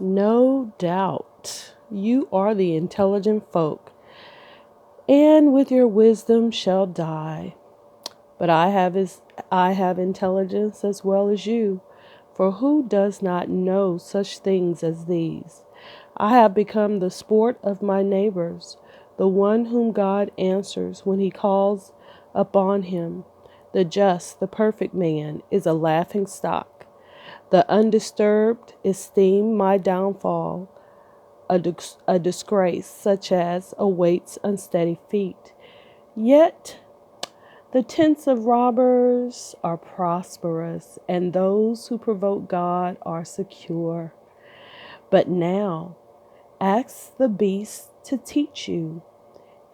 No doubt you are the intelligent folk, and with your wisdom shall die. But I have intelligence as well as you, for who does not know such things as these? I have become the sport of my neighbors, the one whom God answers when he calls upon him. The just, the perfect man, is a laughing stock. The undisturbed esteem my downfall, a disgrace such as awaits unsteady feet. Yet the tents of robbers are prosperous, and those who provoke God are secure. But now ask the beasts to teach you,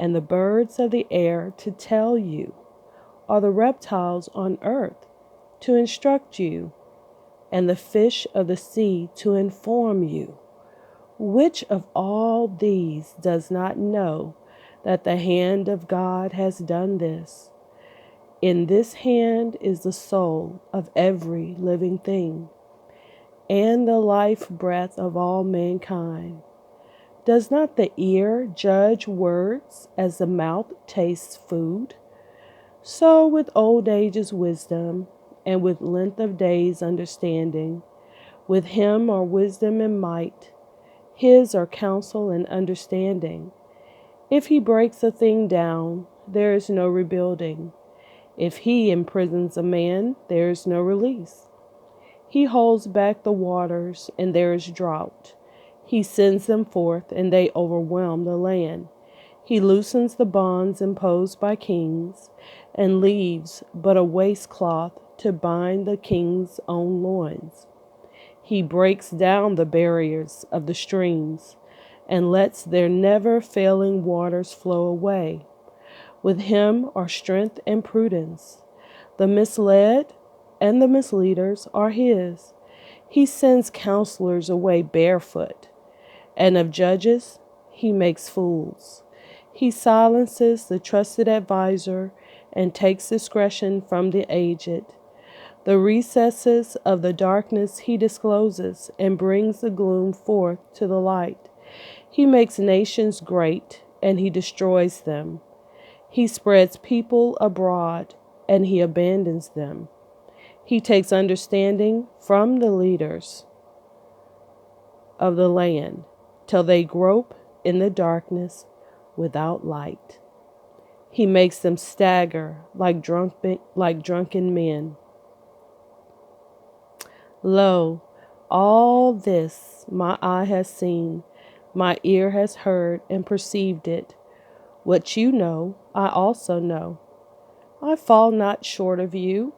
and the birds of the air to tell you, or the reptiles on earth to instruct you, and the fish of the sea to inform you. Which of all these does not know that the hand of God has done this? In this hand is the soul of every living thing, and the life breath of all mankind. Does not the ear judge words as the mouth tastes food? So with old age's wisdom, and with length of days understanding, with him are wisdom and might, his are counsel and understanding. If he breaks a thing down, there is no rebuilding. If he imprisons a man, there is no release. He holds back the waters, and there is drought. He sends them forth, and they overwhelm the land. He loosens the bonds imposed by kings, and leaves but a waistcloth to bind the king's own loins. He breaks down the barriers of the streams, and lets their never-failing waters flow away. With him are strength and prudence. The misled and the misleaders are his. He sends counselors away barefoot, and of judges he makes fools. He silences the trusted adviser and takes discretion from the aged. The recesses of the darkness he discloses and brings the gloom forth to the light. He makes nations great, and he destroys them. He spreads people abroad, and he abandons them. He takes understanding from the leaders of the land, till they grope in the darkness without light. He makes them stagger like drunken men. Lo, all this my eye has seen, my ear has heard and perceived it. What you know, I also know. I fall not short of you,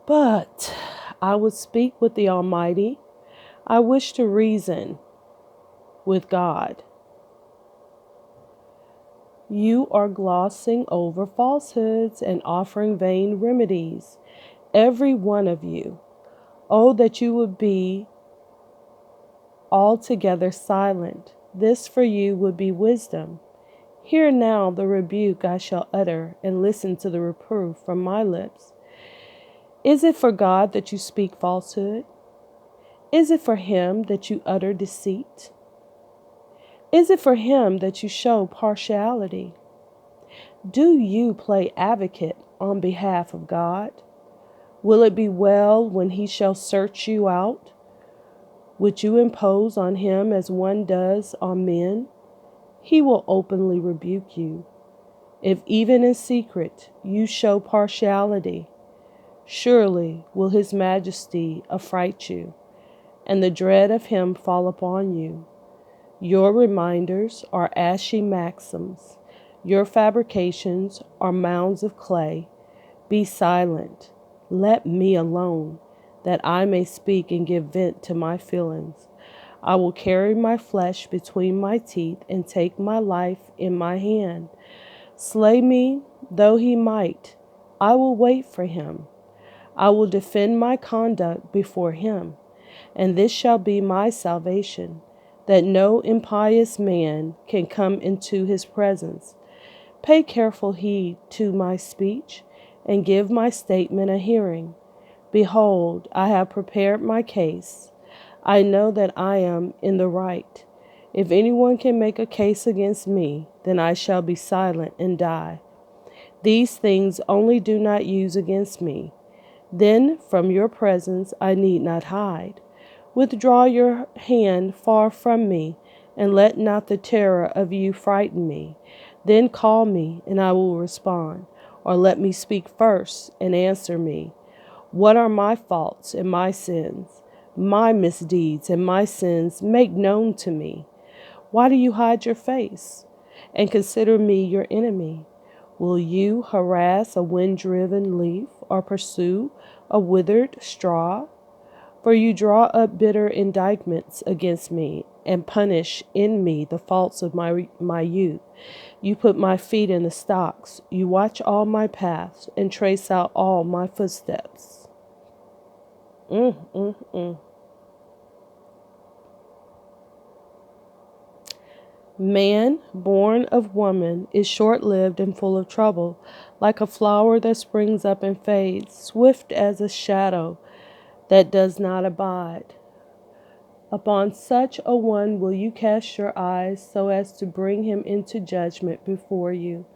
but I would speak with the Almighty. I wish to reason with God. You are glossing over falsehoods and offering vain remedies, every one of you. Oh, that you would be altogether silent. This for you would be wisdom. Hear now the rebuke I shall utter, and listen to the reproof from my lips. Is it for God that you speak falsehood? Is it for him that you utter deceit? Is it for him that you show partiality? Do you play advocate on behalf of God? Will it be well when he shall search you out? Would you impose on him as one does on men? He will openly rebuke you. If even in secret you show partiality, surely will his majesty affright you, and the dread of him fall upon you. Your reminders are ashy maxims. Your fabrications are mounds of clay. Be silent. Let me alone, that I may speak and give vent to my feelings. I will carry my flesh between my teeth and take my life in my hand. Slay me, though he might. I will wait for him. I will defend my conduct before him, and this shall be my salvation, that no impious man can come into his presence. Pay careful heed to my speech, and give my statement a hearing. Behold, I have prepared my case. I know that I am in the right. If anyone can make a case against me, then I shall be silent and die. These things only do not use against me. Then from your presence I need not hide. Withdraw your hand far from me, and let not the terror of you frighten me. Then call me, and I will respond, or let me speak first and answer me. What are my faults and my sins? My misdeeds and my sins make known to me. Why do you hide your face and consider me your enemy? Will you harass a wind-driven leaf or pursue a withered straw? For you draw up bitter indictments against me and punish in me the faults of my youth. You put my feet in the stocks. You watch all my paths and trace out all my footsteps. Mm, mm, mm. Man, born of woman, is short-lived and full of trouble, like a flower that springs up and fades, swift as a shadow that does not abide. Upon such a one will you cast your eyes so as to bring him into judgment before you.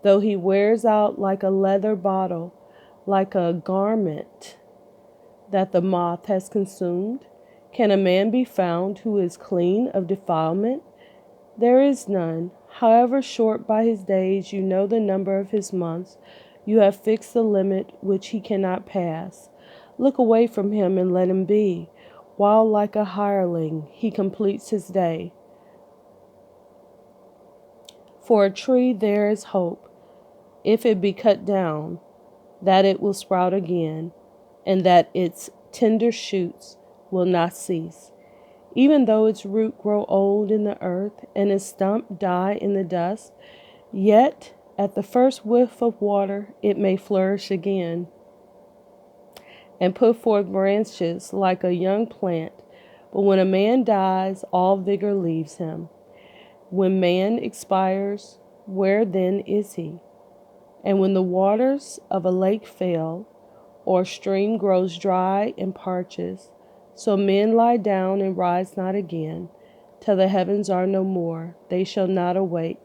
Though he wears out like a leather bottle, like a garment that the moth has consumed, can a man be found who is clean of defilement? There is none. However short by his days, you know the number of his months. You have fixed the limit which he cannot pass. Look away from him and let him be, while like a hireling he completes his day. For a tree there is hope, if it be cut down, that it will sprout again, and that its tender shoots will not cease. Even though its root grow old in the earth, and its stump die in the dust, yet at the first whiff of water it may flourish again, and put forth branches like a young plant. But when a man dies, all vigor leaves him. When man expires, where then is he? And when the waters of a lake fail, or stream grows dry and parches, so men lie down and rise not again, till the heavens are no more. They shall not awake,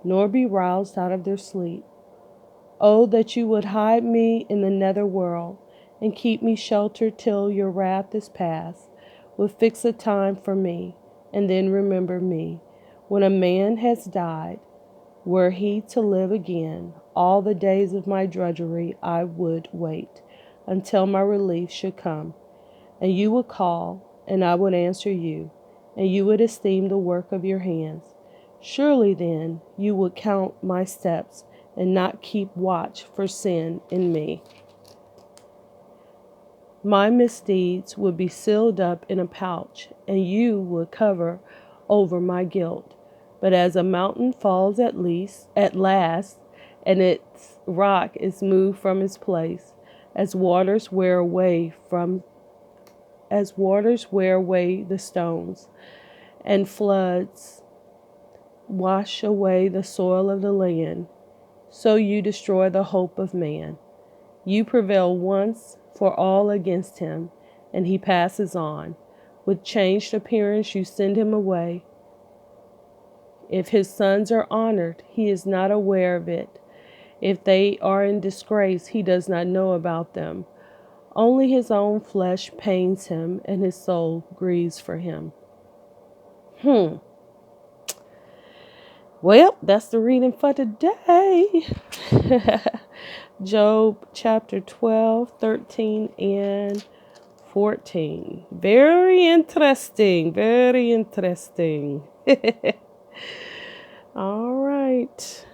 nor be roused out of their sleep. Oh, that you would hide me in the nether world, and keep me sheltered till your wrath is past. Would fix a time for me, and then remember me. When a man has died, were he to live again, all the days of my drudgery I would wait, until my relief should come. And you would call, and I would answer you, and you would esteem the work of your hands. Surely then you would count my steps, and not keep watch for sin in me. My misdeeds would be sealed up in a pouch, and you would cover over my guilt. But as a mountain falls at last, and its rock is moved from its place, as waters wear away the stones, and floods wash away the soil of the land, so you destroy the hope of man. You prevail once for all against him, and he passes on. With changed appearance you send him away. If his sons are honored, he is not aware of it. If they are in disgrace, he does not know about them. Only his own flesh pains him, and his soul grieves for him. Well, that's the reading for today. Job chapter 12, 13, and 14. Very interesting. Very interesting. All right.